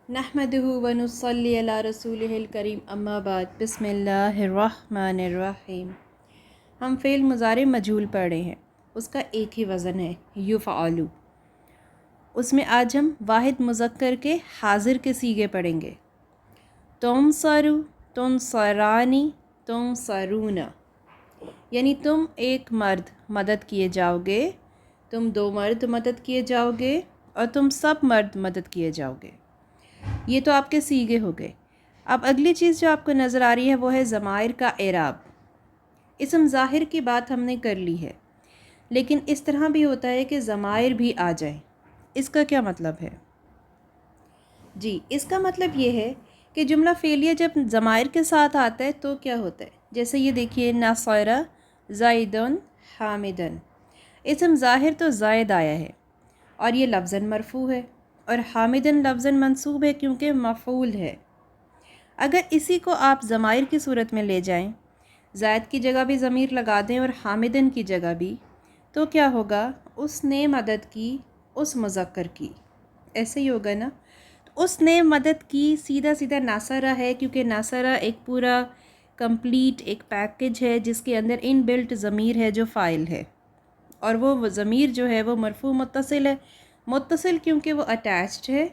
نحمدہ ونصلی علی رسولہ الکریم اما بعد بسم اللہ الرحمن الرحیم۔ ہم فعل مضارع مجہول پڑھ رہے ہیں، اس کا ایک ہی وزن ہے یفعلو۔ اس میں آج ہم واحد مذکر کے حاضر کے صیغے پڑھیں گے۔ تنصرو، تنصرانی، تنصرون، یعنی تم ایک مرد مدد کیے جاؤ گے، تم دو مرد مدد کیے جاؤ گے اور تم سب مرد مدد کیے جاؤ گے۔ یہ تو آپ کے صیغے ہو گئے۔ اب اگلی چیز جو آپ کو نظر آ رہی ہے وہ ہے ضمائر کا اعراب۔ اسم ظاہر کی بات ہم نے کر لی ہے، لیکن اس طرح بھی ہوتا ہے کہ ضمائر بھی آ جائیں۔ اس کا کیا مطلب ہے؟ جی، اس کا مطلب یہ ہے کہ جملہ فعلیہ جب ضمائر کے ساتھ آتا ہے تو کیا ہوتا ہے؟ جیسے یہ دیکھیے، نصر زیدن حامدن، اسم ظاہر تو زائد آیا ہے اور یہ لفظاً مرفوع ہے، اور حامدن لفظاً منصوب ہے کیونکہ مفعول ہے۔ اگر اسی کو آپ ضمائر کی صورت میں لے جائیں، زائد کی جگہ بھی ضمیر لگا دیں اور حامدن کی جگہ بھی، تو کیا ہوگا؟ اس نے مدد کی اس مذکر کی، ایسے ہی ہوگا نا۔ اس نے مدد کی سیدھا سیدھا ناصرہ ہے، کیونکہ ناصرہ ایک پورا کمپلیٹ ایک پیکج ہے جس کے اندر ان بلٹ ضمیر ہے جو فاعل ہے، اور وہ ضمیر جو ہے وہ مرفوع متصل ہے۔ متصل کیونکہ وہ اٹیچڈ ہے،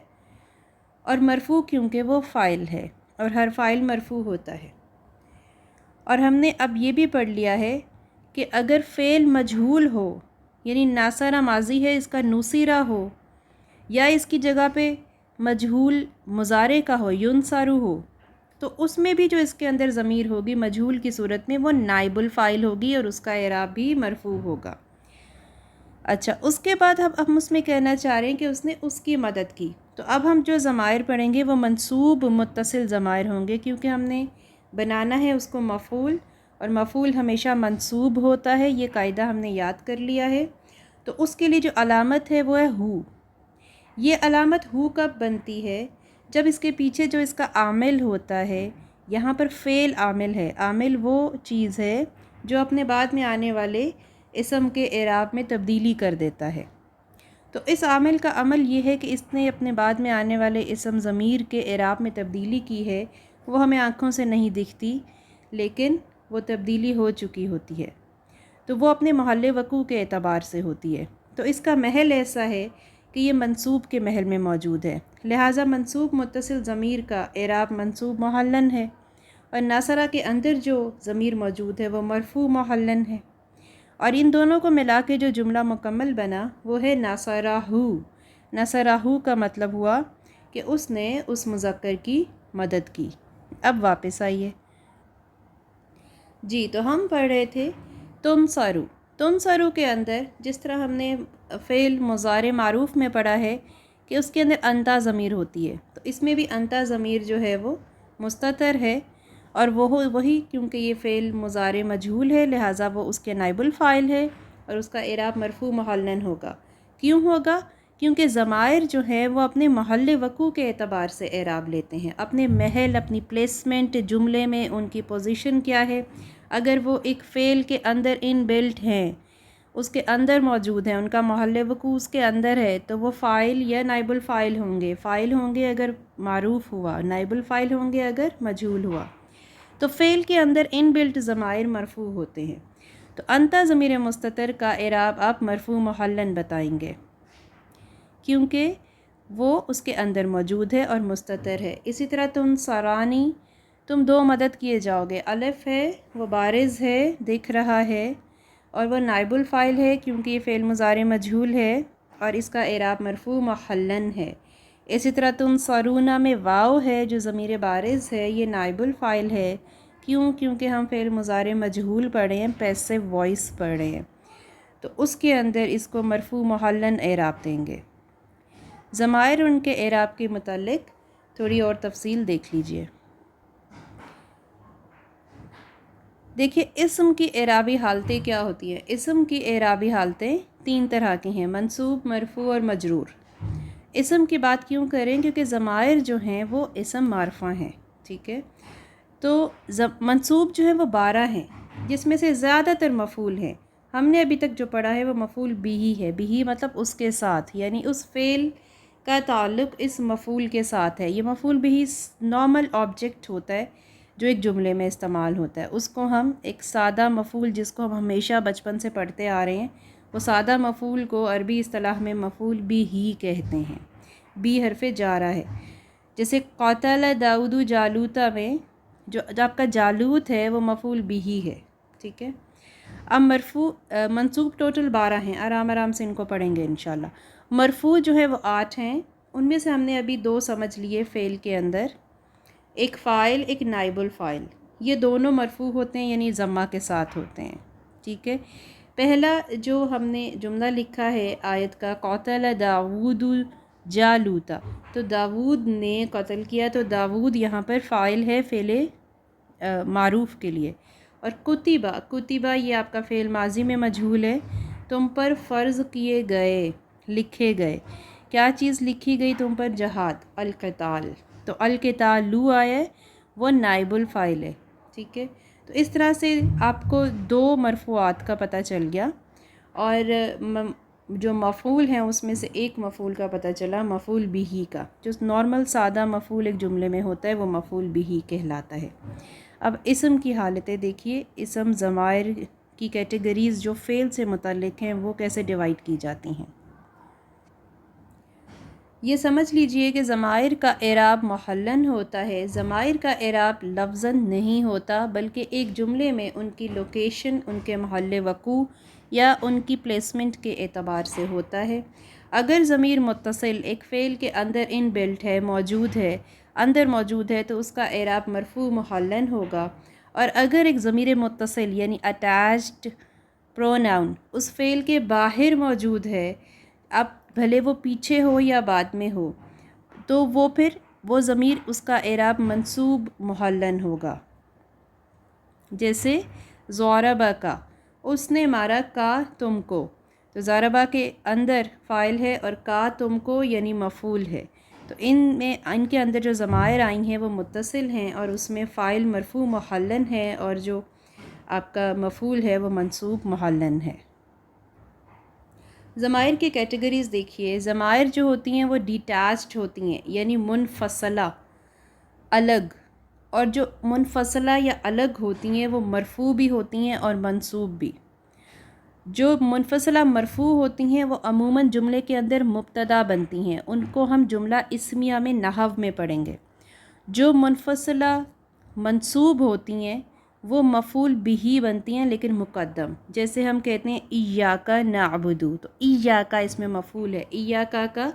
اور مرفوع کیونکہ وہ فاعل ہے، اور ہر فاعل مرفوع ہوتا ہے۔ اور ہم نے اب یہ بھی پڑھ لیا ہے کہ اگر فعل مجہول ہو، یعنی ناصرہ ماضی ہے اس کا نصرہ ہو، یا اس کی جگہ پہ مجہول مضارع کا ہو ینصرو ہو، تو اس میں بھی جو اس کے اندر ضمیر ہوگی مجہول کی صورت میں وہ نائب الفاعل ہوگی اور اس کا اعراب بھی مرفوع ہوگا۔ اچھا، اس کے بعد ہم اس میں کہنا چاہ رہے ہیں کہ اس نے اس کی مدد کی، تو اب ہم جو ضمائر پڑھیں گے وہ منصوب متصل ضمائر ہوں گے، کیونکہ ہم نے بنانا ہے اس کو مفعول، اور مفعول ہمیشہ منصوب ہوتا ہے، یہ قاعدہ ہم نے یاد کر لیا ہے۔ تو اس کے لیے جو علامت ہے وہ ہے ہو۔ یہ علامت ہو کب بنتی ہے؟ جب اس کے پیچھے جو اس کا عامل ہوتا ہے، یہاں پر فعل عامل ہے۔ عامل وہ چیز ہے جو اپنے بعد میں آنے والے اسم کے اعراب میں تبدیلی کر دیتا ہے۔ تو اس عامل کا عمل یہ ہے کہ اس نے اپنے بعد میں آنے والے اسم ضمیر کے اعراب میں تبدیلی کی ہے، وہ ہمیں آنکھوں سے نہیں دکھتی، لیکن وہ تبدیلی ہو چکی ہوتی ہے، تو وہ اپنے محل وقوع کے اعتبار سے ہوتی ہے۔ تو اس کا محل ایسا ہے کہ یہ منصوب کے محل میں موجود ہے، لہٰذا منصوب متصل ضمیر کا اعراب منصوب محلن ہے، اور ناصرہ کے اندر جو ضمیر موجود ہے وہ مرفوع محلن ہے، اور ان دونوں کو ملا کے جو جملہ مکمل بنا وہ ہے ناصرہو۔ ناصرہو کا مطلب ہوا کہ اس نے اس مذکر کی مدد کی۔ اب واپس آئیے۔ جی، تو ہم پڑھ رہے تھے تنصرو۔ تنصرو کے اندر جس طرح ہم نے فعل مضارع معروف میں پڑھا ہے کہ اس کے اندر انتا ضمیر ہوتی ہے، تو اس میں بھی انتا ضمیر جو ہے وہ مستتر ہے، اور وہی کیونکہ یہ فعل مضارع مجہول ہے لہٰذا وہ اس کے نائب الفاعل ہے، اور اس کا اعراب مرفوع محلن ہوگا۔ کیوں ہوگا؟ کیونکہ ضمائر جو ہیں وہ اپنے محل وقوع کے اعتبار سے اعراب لیتے ہیں، اپنے محل، اپنی پلیسمنٹ جملے میں ان کی پوزیشن کیا ہے۔ اگر وہ ایک فعل کے اندر ان بلٹ ہیں، اس کے اندر موجود ہیں، ان کا محل وقوع اس کے اندر ہے، تو وہ فاعل یا نائب الفاعل ہوں گے۔ فاعل ہوں گے اگر معروف ہوا، نائب الفاعل ہوں گے اگر مجہول ہوا۔ تو فعل کے اندر ان بلٹ ضمائر مرفوع ہوتے ہیں، تو انتا ضمیر مستتر کا اعراب آپ مرفوع محلن بتائیں گے، کیونکہ وہ اس کے اندر موجود ہے اور مستتر ہے۔ اسی طرح تنصرانی، تم دو مدد کیے جاؤ گے، الف ہے وہ بارز ہے، دکھ رہا ہے، اور وہ نائب الفاعل ہے کیونکہ یہ فعل مضارع مجہول ہے اور اس کا اعراب مرفوع محلن ہے۔ اسی طرح تنصرون میں واو ہے جو ضمیر بارز ہے، یہ نائب الفاعل ہے، کیونکہ ہم فعل مضارع مجہول پڑھے ہیں، پیسو وائس پڑھ رہے ہیں، تو اس کے اندر اس کو مرفوع محلن اعراب دیں گے۔ ضمائر ان کے اعراب کے متعلق تھوڑی اور تفصیل دیکھ لیجئے۔ دیکھیے، اسم کی اعرابی حالتیں کیا ہوتی ہیں؟ اسم کی اعرابی حالتیں تین طرح کی ہیں: منصوب، مرفوع اور مجرور۔ اسم کی بات کیوں کریں؟ کیونکہ ضمائر جو ہیں وہ اسم معرفہ ہیں، ٹھیک ہے؟ تو منصوب جو ہیں وہ 12 ہیں، جس میں سے زیادہ تر مفعول ہیں۔ ہم نے ابھی تک جو پڑھا ہے وہ مفعول بھی ہے، بھی مطلب اس کے ساتھ، یعنی اس فعل کا تعلق اس مفعول کے ساتھ ہے. یہ مفعول بھی نارمل آبجیکٹ ہوتا ہے جو ایک جملے میں استعمال ہوتا ہے. اس کو ہم ایک سادہ مفعول جس کو ہم ہمیشہ بچپن سے پڑھتے آ رہے ہیں، وہ سادہ مفعول کو عربی اصطلاح میں مفعول بھی ہی کہتے ہیں. بھی حرف جارہ ہے. جیسے قاتل داؤد جالوتا میں جو آپ کا جالوت ہے وہ مفعول بھی ہی ہے. ٹھیک ہے. اب مرفوع منصوب ٹوٹل 12 ہیں، آرام سے ان کو پڑھیں گے انشاءاللہ. مرفوع جو ہے وہ 8 ہیں. ان میں سے ہم نے ابھی 2 سمجھ لیے فعل کے اندر، ایک فاعل ایک نائب الفاعل. یہ دونوں مرفوع ہوتے ہیں یعنی ضمہ کے ساتھ ہوتے ہیں. ٹھیک ہے. پہلا جو ہم نے جملہ لکھا ہے آیت کا، قاتل داؤد جالوتا، تو داؤد نے قتل کیا، تو داؤد یہاں پر فاعل ہے فعل معروف کے لیے. اور کتبہ یہ آپ کا فعل ماضی میں مجہول ہے. تم پر فرض کیے گئے، لکھے گئے. کیا چیز لکھی گئی تم پر؟ جہاد، القتال. تو القتالو آیا ہے وہ نائب الفاعل ہے. ٹھیک ہے. تو اس طرح سے آپ کو 2 مرفوعات کا پتہ چل گیا، اور جو مفعول ہیں اس میں سے ایک مفعول کا پتہ چلا، مفعول بھی کا. جو نارمل سادہ مفعول ایک جملے میں ہوتا ہے وہ مفعول بھی کہلاتا ہے. اب اسم کی حالتیں دیکھیے. اسم ضمائر کی کیٹیگریز جو فعل سے متعلق ہیں وہ کیسے ڈیوائیڈ کی جاتی ہیں. یہ سمجھ لیجئے کہ ضمائر کا اعراب محلن ہوتا ہے. ضمائر کا اعراب لفظاً نہیں ہوتا بلکہ ایک جملے میں ان کی لوکیشن، ان کے محل وقوع یا ان کی پلیسمنٹ کے اعتبار سے ہوتا ہے. اگر ضمیر متصل ایک فعل کے اندر ان بلٹ ہے، موجود ہے تو اس کا اعراب مرفوع محلن ہوگا. اور اگر ایک ضمیر متصل یعنی اٹیچڈ پروناؤن اس فعل کے باہر موجود ہے، اب بھلے وہ پیچھے ہو یا بعد میں ہو، تو وہ ضمیر اس کا اعراب منصوب محلن ہوگا. جیسے ضربہ کا، اس نے مارا کا تم کو. تو ضربہ کے اندر فاعل ہے اور کا تم کو یعنی مفعول ہے. تو ان کے اندر جو ضمائر آئی ہیں وہ متصل ہیں اور اس میں فاعل مرفوع محلن ہے اور جو آپ کا مفعول ہے وہ منصوب محلن ہے. ضمائر کی کیٹیگریز دیکھیے. ضمائر جو ہوتی ہیں وہ ڈیٹیچڈ ہوتی ہیں یعنی منفصلہ، الگ. اور جو منفصلہ یا الگ ہوتی ہیں وہ مرفوع بھی ہوتی ہیں اور منصوب بھی. جو منفصلہ مرفوع ہوتی ہیں وہ عموماً جملے کے اندر مبتدا بنتی ہیں، ان کو ہم جملہ اسمیہ میں نحو میں پڑھیں گے. جو منفصلہ منصوب ہوتی ہیں وہ مفعول بھی بنتی ہیں لیکن مقدم. جیسے ہم کہتے ہیں ایاک نعبدو، تو ایاک اس میں مفعول ہے. ایاک کا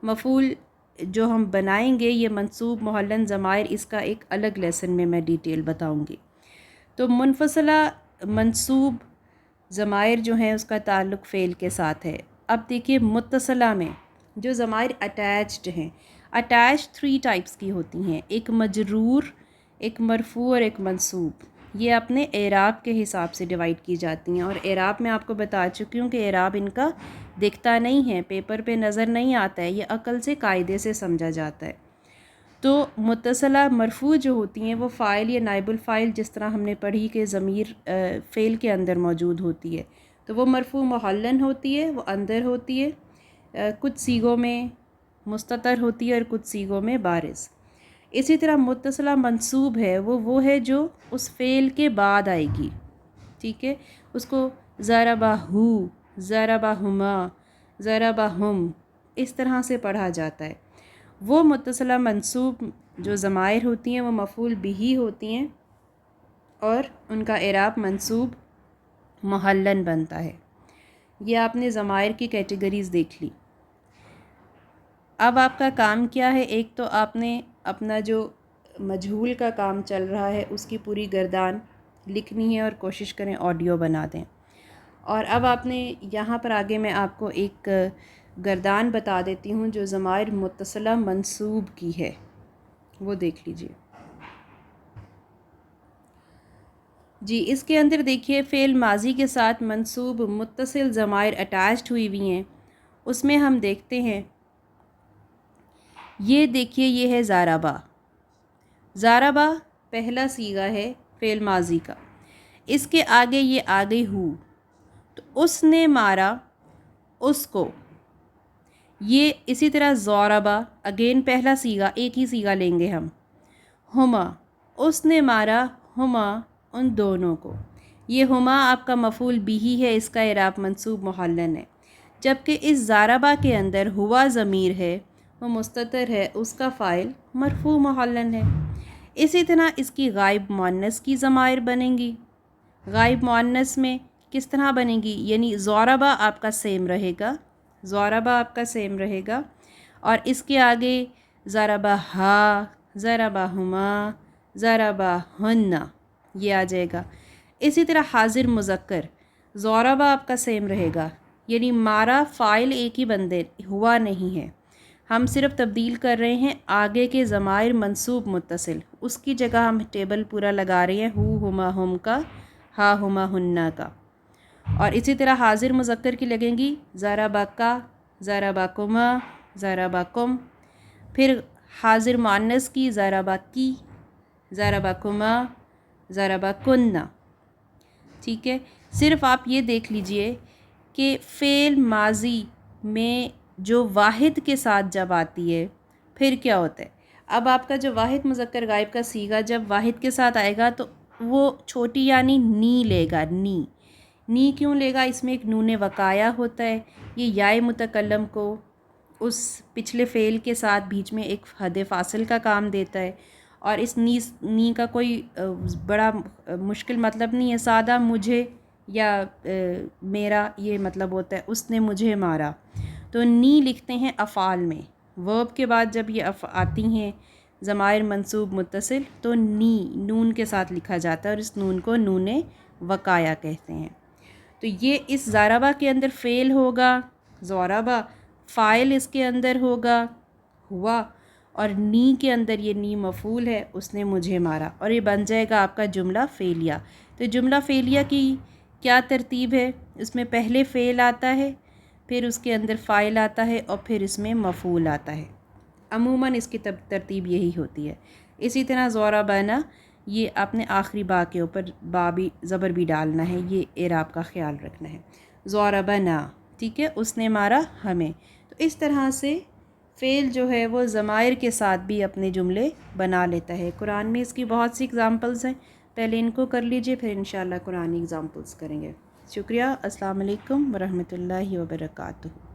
مفعول جو ہم بنائیں گے یہ منصوب محلن ضمائر، اس کا ایک الگ لیسن میں ڈیٹیل بتاؤں گی. تو منفصلہ منصوب ضمائر جو ہیں اس کا تعلق فعل کے ساتھ ہے. اب دیکھیے متصلہ میں جو ضمائر اٹیچڈ ہیں، اٹیچ 3 ٹائپس کی ہوتی ہیں، ایک مجرور، ایک مرفوع اور ایک منصوب. یہ اپنے اعراب کے حساب سے ڈیوائیڈ کی جاتی ہیں، اور اعراب میں آپ کو بتا چکی ہوں کہ اعراب ان کا دکھتا نہیں ہے، پیپر پہ نظر نہیں آتا ہے، یہ عقل سے قاعدے سے سمجھا جاتا ہے. تو متصلہ مرفوع جو ہوتی ہیں وہ فاعل یا نائب الفاعل، جس طرح ہم نے پڑھی کہ ضمیر فعل کے اندر موجود ہوتی ہے، تو وہ مرفوع محلن ہوتی ہے، وہ اندر ہوتی ہے. کچھ صیغوں میں مستتر ہوتی ہے اور کچھ صیغوں میں بارز. اسی طرح متصلہ منصوب ہے وہ ہے جو اس فعل کے بعد آئے گی. ٹھیک ہے. اس کو ضربہو، ضربہما، ضربہم اس طرح سے پڑھا جاتا ہے. وہ متصلہ منصوب جو ضمائر ہوتی ہیں وہ مفعول بھی ہوتی ہیں اور ان کا اعراب منصوب محلن بنتا ہے. یہ آپ نے ضمائر کی کیٹیگریز دیکھ لی. اب آپ کا کام کیا ہے؟ ایک تو آپ نے اپنا جو مجہول کا کام چل رہا ہے اس کی پوری گردان لکھنی ہے اور کوشش کریں آڈیو بنا دیں. اور اب آپ نے یہاں پر آگے میں آپ کو ایک گردان بتا دیتی ہوں جو ضمائر متصلہ منصوب کی ہے، وہ دیکھ لیجئے. جی اس کے اندر دیکھیے فعل ماضی کے ساتھ منصوب متصل ضمائر اٹیچڈ ہوئی ہوئی ہیں. اس میں ہم دیکھتے ہیں، یہ دیکھیے یہ ہے ضربہ. ضربہ پہلا صیغہ ہے فعل ماضی کا، اس کے آگے یہ آ گئی ہو، تو اس نے مارا اس کو. یہ اسی طرح ضربہ، اگین پہلا سیغہ، ایک ہی سیغہ لیں گے ہم، ہما، اس نے مارا ہما ان دونوں کو. یہ ہما آپ کا مفعول بھی ہے، اس کا اعراب منصوب محلن ہے. جبکہ اس ضربہ کے اندر ہوا ضمیر ہے، وہ مستتر ہے، اس کا فاعل مرفوع محلن ہے. اسی طرح اس کی غائب مؤنث کی ضمائر بنیں گی. غائب مؤنث میں کس طرح بنے گی؟ یعنی ضربہ آپ کا سیم رہے گا، ضربہ آپ کا سیم رہے گا، اور اس کے آگے ضربہ ہا، ضربہ ہما، ضربہ ہن یہ آ جائے گا. اسی طرح حاضر مذکر ضربہ آپ کا سیم رہے گا، یعنی مارا فاعل ایک ہی بندے، ہوا نہیں ہے، ہم صرف تبدیل کر رہے ہیں آگے کے ضمائر منصوب متصل، اس کی جگہ ہم ٹیبل پورا لگا رہے ہیں ہو ہما ہم کا، ہا ہما ہننا کا. اور اسی طرح حاضر مذکر کی لگیں گی ضربہ کا، ضربہ کما، ضربہ کم. پھر حاضر مؤنث کی ضربہ کی، ضربہ کما، ضربہ کننا. ٹھیک ہے، صرف آپ یہ دیکھ لیجئے کہ فعل ماضی میں جو واحد کے ساتھ جب آتی ہے پھر کیا ہوتا ہے. اب آپ کا جو واحد مذکر غائب کا صیغہ جب واحد کے ساتھ آئے گا تو وہ چھوٹی یعنی نی لے گا. نی کیوں لے گا؟ اس میں ایک نون وقایا ہوتا ہے، یہ یائے متکلم کو اس پچھلے فعل کے ساتھ بیچ میں ایک حد فاصل کا کام دیتا ہے. اور اس نی کا کوئی بڑا مشکل مطلب نہیں ہے، سادہ مجھے یا میرا یہ مطلب ہوتا ہے، اس نے مجھے مارا. تو نی لکھتے ہیں افعال میں، ورب کے بعد جب یہ آتی ہیں ضمائر منصوب متصل تو نی نون کے ساتھ لکھا جاتا ہے، اور اس نون کو نون وقایا کہتے ہیں. تو یہ اس ضربہ کے اندر فعل ہوگا ضربہ، فاعل اس کے اندر ہوگا ہوا، اور نی کے اندر یہ نی مفعول ہے، اس نے مجھے مارا، اور یہ بن جائے گا آپ کا جملہ فعلیہ. تو جملہ فعلیہ کی کیا ترتیب ہے؟ اس میں پہلے فعل آتا ہے، پھر اس کے اندر فاعل آتا ہے، اور پھر اس میں مفعول آتا ہے. عموماً اس کی ترتیب یہی ہوتی ہے. اسی طرح ضربنا، یہ آپ نے آخری با کے اوپر با بھی زبر بھی ڈالنا ہے، یہ اعراب کا خیال رکھنا ہے. ضربنا، ٹھیک ہے، اس نے مارا ہمیں. تو اس طرح سے فعل جو ہے وہ ضمائر کے ساتھ بھی اپنے جملے بنا لیتا ہے. قرآن میں اس کی بہت سی اگزامپلز ہیں، پہلے ان کو کر لیجئے، پھر انشاءاللہ قرآنی اگزامپلز کریں گے. شکریہ. السلام علیکم ورحمۃ اللہ وبرکاتہ.